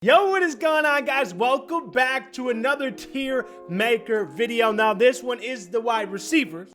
Yo, what is going on, guys? Welcome back to another tier maker video. Now, this one is the wide receivers.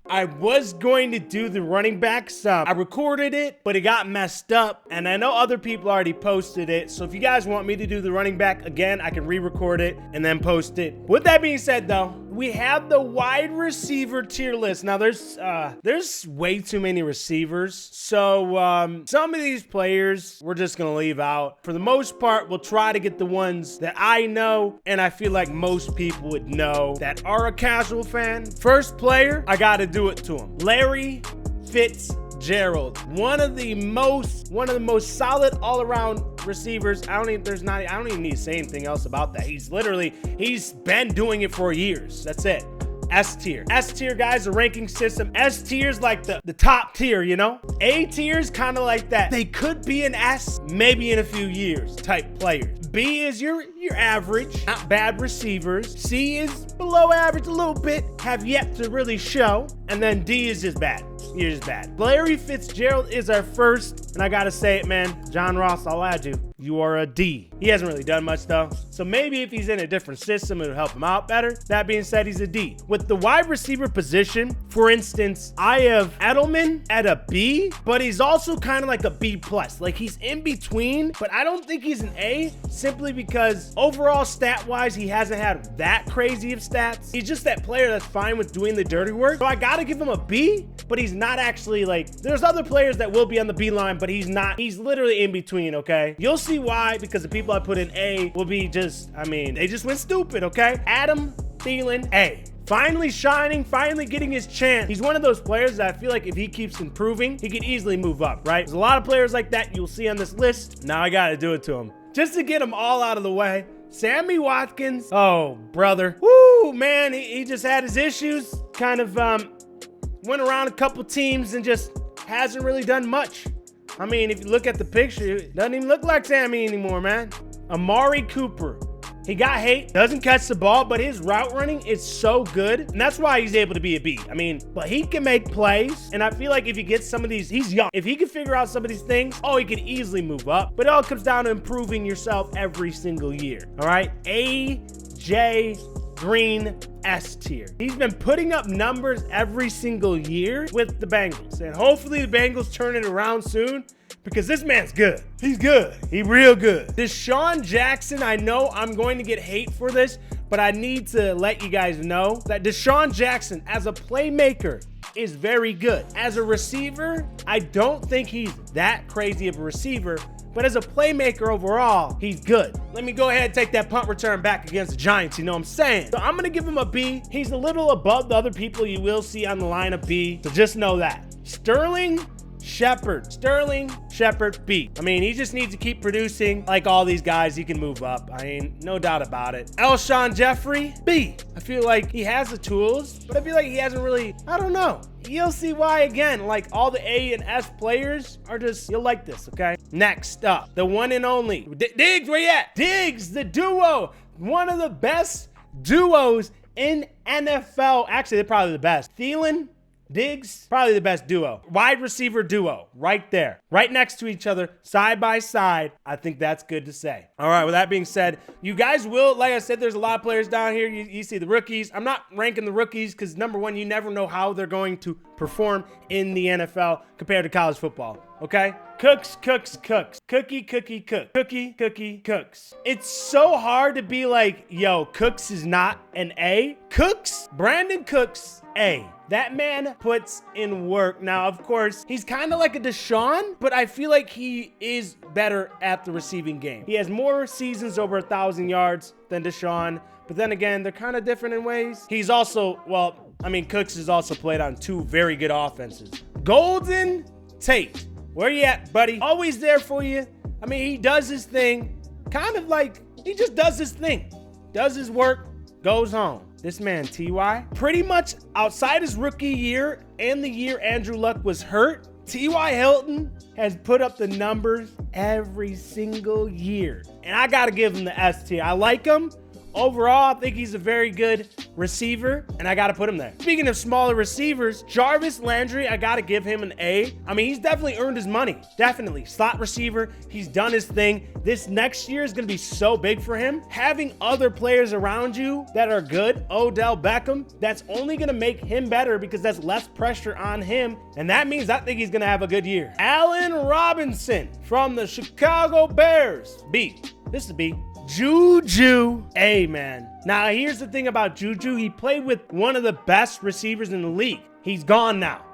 I was going to do the running backs. I recorded it, but it got messed up, and I know other people already posted it. So if you guys want me to do the running back again, I can re-record it and then post it. With that being said, though, we have the wide receiver tier list. Now, there's way too many receivers. So some of these players we're just going to leave out. For the most part, we'll try to get the ones that I know and I feel like most people would know that are a casual fan. First player, I got to do it to him. Larry Fitzgerald, one of the most solid all-around receivers. I don't even need to say anything else about that. He's been doing it for years. That's it. S tier. S tier, guys, a ranking system. S tier is like the top tier, you know? A tier is kind of like that. They could be an S, maybe in a few years type players. B is your average, not bad receivers. C is below average a little bit, have yet to really show. And then D is just bad. You're just bad. Larry Fitzgerald is our first, and I gotta say it, man. John Ross, I'll add you. You are a D. He hasn't really done much, though. So maybe if he's in a different system, it'll help him out better. That being said, he's a D. With the wide receiver position, for instance, I have Edelman at a B, but he's also kind of like a B+. Like, he's in between, but I don't think he's an A, simply because overall stat-wise, he hasn't had that crazy of stats. He's just that player that's fine with doing the dirty work. So I gotta give him a B, but he's not actually like, there's other players that will be on the B line, but he's not. He's literally in between, okay? You'll see why, because the people I put in A will be just, they just went stupid, okay? Adam Thielen, A. Finally shining, finally getting his chance. He's one of those players that I feel like if he keeps improving, he could easily move up, right? There's a lot of players like that you'll see on this list. Now I gotta do it to him. Just to get them all out of the way. Sammy Watkins, oh, brother. Woo, man, he just had his issues. Kind of went around a couple teams and just hasn't really done much. I mean, if you look at the picture, it doesn't even look like Sammy anymore, man. Amari Cooper. He got hate, doesn't catch the ball, but his route running is so good. And that's why he's able to be a B. But he can make plays. And I feel like if he gets some of these, he's young. If he can figure out some of these things, he could easily move up. But it all comes down to improving yourself every single year. All right? A.J. Green, S tier. He's been putting up numbers every single year with the Bengals. And hopefully the Bengals turn it around soon, because this man's good. He's good. He's real good. Deshaun Jackson, I know I'm going to get hate for this, but I need to let you guys know that Deshaun Jackson, as a playmaker, is very good. As a receiver, I don't think he's that crazy of a receiver, but as a playmaker overall, he's good. Let me go ahead and take that punt return back against the Giants, you know what I'm saying? So I'm going to give him a B. He's a little above the other people you will see on the line of B, so just know that. Sterling Shepard, B. He just needs to keep producing like all these guys. He can move up. No doubt about it. Alshon Jeffrey, B. I feel like he has the tools, but I feel like he hasn't really, I don't know. You'll see why again. Like, all the A and S players are just, you'll like this, okay? Next up, the one and only. Diggs, where you at? Diggs, the duo. One of the best duos in NFL. Actually, they're probably the best. Thielen, Diggs, probably the best duo. Wide receiver duo, right there. Right next to each other, side by side. I think that's good to say. All right, with that being said, you guys will, like I said, there's a lot of players down here. You see the rookies. I'm not ranking the rookies because, number one, you never know how they're going to perform in the NFL compared to college football, okay? Cooks. Cookie, Cooks. It's so hard to be like, yo, Cooks is not an A. Brandon Cooks, A. That man puts in work. Now, of course, he's kind of like a Deshaun, but I feel like he is better at the receiving game. He has more seasons over 1,000 yards than Deshaun, but then again, they're kind of different in ways. He's also, Cooks has also played on two very good offenses. Golden Tate, where you at, buddy? Always there for you. He does his thing, kind of like, he just does his thing. Does his work, goes home. This man, T.Y., pretty much outside his rookie year and the year Andrew Luck was hurt, T.Y. Hilton has put up the numbers every single year. And I got to give him the S tier. I like him, overall, I think he's a very good receiver, and I got to put him there. Speaking of smaller receivers, Jarvis Landry, I got to give him an A. I mean, he's definitely earned his money. Definitely. Slot receiver. He's done his thing. This next year is going to be so big for him. Having other players around you that are good, Odell Beckham, that's only going to make him better because that's less pressure on him. And that means I think he's going to have a good year. Allen Robinson from the Chicago Bears. B. This is a B. Juju. A, man. Now, here's the thing about Juju. He played with one of the best receivers in the league. He's gone now.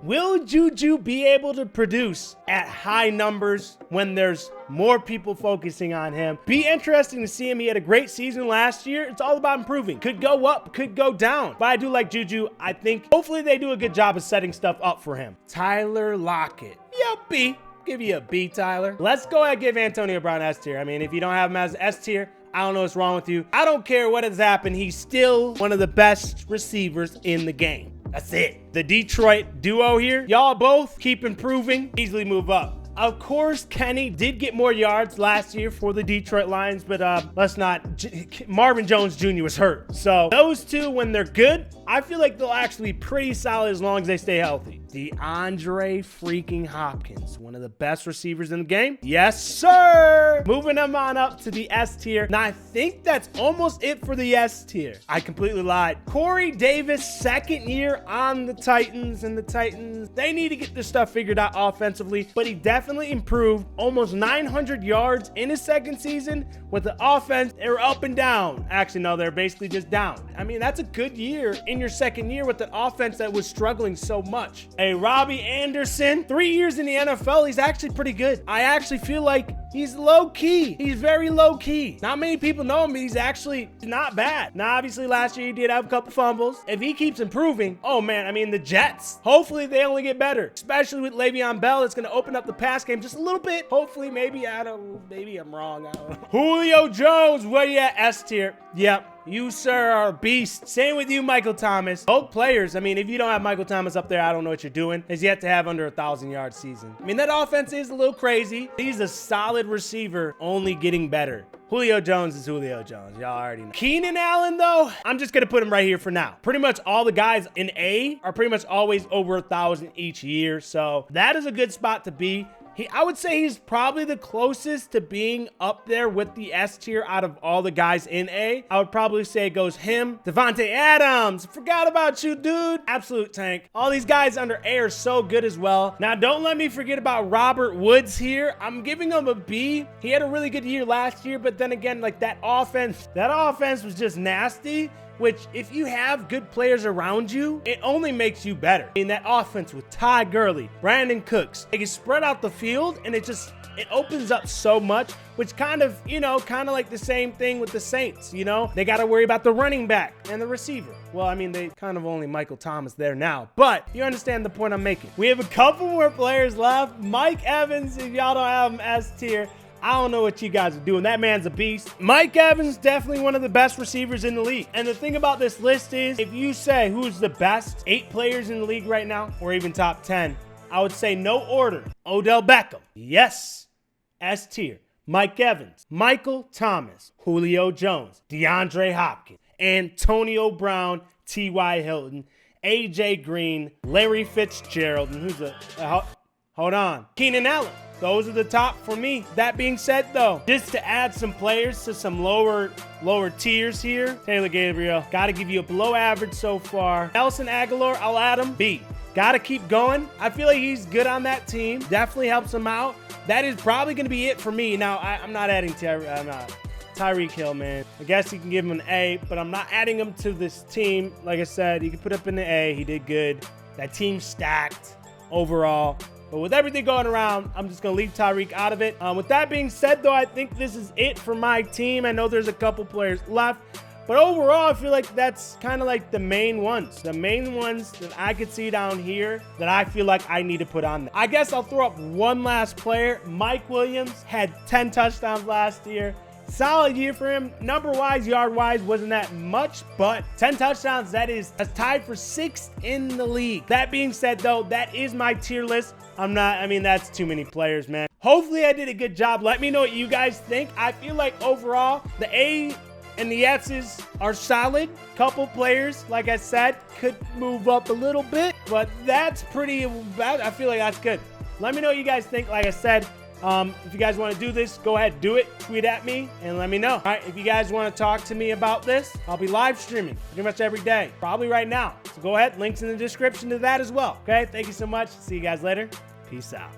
Will Juju be able to produce at high numbers when there's more people focusing on him? Be interesting to see him. He had a great season last year. It's all about improving. Could go up, could go down. But I do like Juju. I think hopefully they do a good job of setting stuff up for him. Tyler Lockett. Yeah, B. Give you a B, Tyler. Let's go ahead and give Antonio Brown S tier. I mean, if you don't have him as S tier, I don't know what's wrong with you. I don't care what has happened. He's still one of the best receivers in the game. That's it. The Detroit duo here, y'all both keep improving, easily move up. Of course, Kenny did get more yards last year for the Detroit Lions, but let's not. Marvin Jones Jr. was hurt. So those two, when they're good, I feel like they'll actually be pretty solid as long as they stay healthy. DeAndre freaking Hopkins, one of the best receivers in the game. Yes, sir. Moving them on up to the S tier. Now, I think that's almost it for the S tier. I completely lied. Corey Davis, second year on the Titans, and the Titans, they need to get this stuff figured out offensively, but he definitely improved. Almost 900 yards in his second season. With the offense, they were up and down. Actually, no, they're basically just down. I mean, that's a good year in your second year with an offense that was struggling so much. Hey, Robbie Anderson, 3 years in the NFL, he's actually pretty good. I actually feel like he's low-key. He's very low-key. Not many people know him, but he's actually not bad. Now, obviously, last year he did have a couple fumbles. If he keeps improving, oh, man, I mean, the Jets, hopefully they only get better, especially with Le'Veon Bell. It's going to open up the pass game just a little bit. Hopefully, maybe I'm wrong. I don't know. Julio Jones, where you at? S tier. Yep. You, sir, are a beast. Same with you, Michael Thomas. Both players, I mean, if you don't have Michael Thomas up there, I don't know what you're doing. He's yet to have under 1,000-yard season. I mean, that offense is a little crazy. He's a solid receiver, only getting better. Julio Jones is Julio Jones. Y'all already know. Keenan Allen, though, I'm just going to put him right here for now. Pretty much all the guys in A are pretty much always over 1,000 each year. So that is a good spot to be. I would say he's probably the closest to being up there with the S tier out of all the guys in A. I would probably say it goes him, Davante Adams. Forgot about you, dude. Absolute tank. All these guys under A are so good as well. Now, don't let me forget about Robert Woods here. I'm giving him a B. He had a really good year last year, but then again, like that offense was just nasty. Which, if you have good players around you, it only makes you better. In that offense with Ty Gurley, Brandon Cooks, they can spread out the field, and it opens up so much, which kind of like the same thing with the Saints, They got to worry about the running back and the receiver. Well, I mean, they kind of only Michael Thomas there now, but you understand the point I'm making. We have a couple more players left. Mike Evans, if y'all don't have him S tier, I don't know what you guys are doing. That man's a beast. Mike Evans, definitely one of the best receivers in the league. And the thing about this list is, if you say who's the best 8 players in the league right now, or even top 10, I would say no order. Odell Beckham. Yes. S tier. Mike Evans. Michael Thomas. Julio Jones. DeAndre Hopkins. Antonio Brown. T.Y. Hilton. A.J. Green. Larry Fitzgerald. And hold on. Keenan Allen. Those are the top for me. That being said, though, just to add some players to some lower tiers here, Taylor Gabriel, got to give you a below average so far. Nelson Aguilar, I'll add him. B. Got to keep going. I feel like he's good on that team. Definitely helps him out. That is probably going to be it for me. Now, I'm not adding Tyreek Hill, man. I guess you can give him an A, but I'm not adding him to this team. Like I said, you can put up in the A. He did good. That team's stacked overall. But with everything going around, I'm just going to leave Tyreek out of it. With that being said, though, I think this is it for my team. I know there's a couple players left. But overall, I feel like that's kind of like the main ones. The main ones that I could see down here that I feel like I need to put on there. I guess I'll throw up one last player. Mike Williams had 10 touchdowns last year. Solid year for him. Number-wise, yard-wise, wasn't that much, but 10 touchdowns, that's tied for 6th in the league. That being said, though, that is my tier list. That's too many players, man. Hopefully, I did a good job. Let me know what you guys think. I feel like overall, the A and the S's are solid. Couple players, like I said, could move up a little bit, but that's pretty bad. I feel like that's good. Let me know what you guys think. Like I said, if you guys want to do this, go ahead, do it. Tweet at me and let me know. All right, if you guys want to talk to me about this, I'll be live streaming pretty much every day, probably right now. So go ahead, links in the description to that as well. Okay, thank you so much. See you guys later. Peace out.